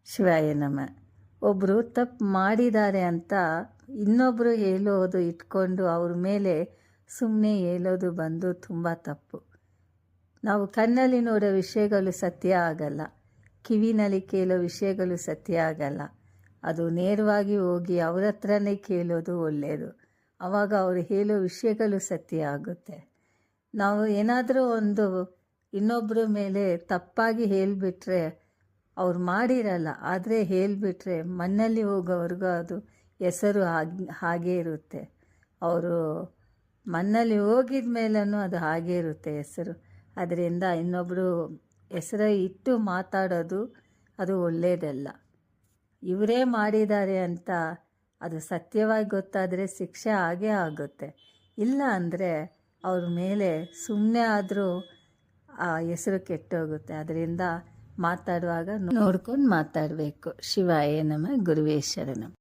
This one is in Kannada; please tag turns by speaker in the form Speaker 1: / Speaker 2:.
Speaker 1: ಶಿವಾಯ ನಮ. ಒಬ್ಬರು ತಪ್ಪು ಮಾಡಿದ್ದಾರೆ ಅಂತ ಇನ್ನೊಬ್ಬರು ಹೇಳೋದು ಇಟ್ಕೊಂಡು ಅವ್ರ ಮೇಲೆ ಸುಮ್ಮನೆ ಹೇಳೋದು ಬಂದು ತುಂಬ ತಪ್ಪು. ನಾವು ಕಣ್ಣಲ್ಲಿ ನೋಡೋ ವಿಷಯಗಳು ಸತ್ಯ ಆಗಲ್ಲ, ಕಿವಿನಲ್ಲಿ ಕೇಳೋ ವಿಷಯಗಳು ಸತ್ಯ ಆಗಲ್ಲ. ಅದು ನೇರವಾಗಿ ಹೋಗಿ ಅವ್ರ ಹತ್ರನೇ ಕೇಳೋದು ಒಳ್ಳೆಯದು. ಆವಾಗ ಅವರು ಹೇಳೋ ವಿಷಯಗಳು ಸತ್ಯ ಆಗುತ್ತೆ. ನಾವು ಏನಾದರೂ ಒಂದು ಇನ್ನೊಬ್ಬರ ಮೇಲೆ ತಪ್ಪಾಗಿ ಹೇಳಿಬಿಟ್ರೆ, ಅವ್ರು ಮಾಡಿರಲ್ಲ ಆದರೆ ಹೇಳಿಬಿಟ್ರೆ ಮಣ್ಣಲ್ಲಿ ಹೋಗೋವರೆಗೂ ಅದು ಹೆಸರು ಹಾಗೇ ಇರುತ್ತೆ. ಅವರು ಮಣ್ಣಲ್ಲಿ ಹೋಗಿದ ಮೇಲೂ ಅದು ಹಾಗೇ ಇರುತ್ತೆ ಹೆಸರು. ಅದರಿಂದ ಇನ್ನೊಬ್ಬರು ಹೆಸರು ಇಟ್ಟು ಮಾತಾಡೋದು ಅದು ಒಳ್ಳೆಯದಲ್ಲ. ಇವರೇ ಮಾಡಿದ್ದಾರೆ ಅಂತ ಅದು ಸತ್ಯವಾಗಿ ಗೊತ್ತಾದರೆ ಶಿಕ್ಷೆ ಆಗೇ ಆಗುತ್ತೆ. ಇಲ್ಲ ಅಂದರೆ ಅವ್ರ ಮೇಲೆ ಸುಮ್ಮನೆ ಆದರೂ ಆ ಹೆಸರು ಕೆಟ್ಟೋಗುತ್ತೆ. ಅದರಿಂದ ಮಾತಾಡುವಾಗ ನೋಡ್ಕೊಂಡು ಮಾತಾಡಬೇಕು. ಶಿವಾಯ ನಮ. ಗುರುವೇ ಶರಣಂ.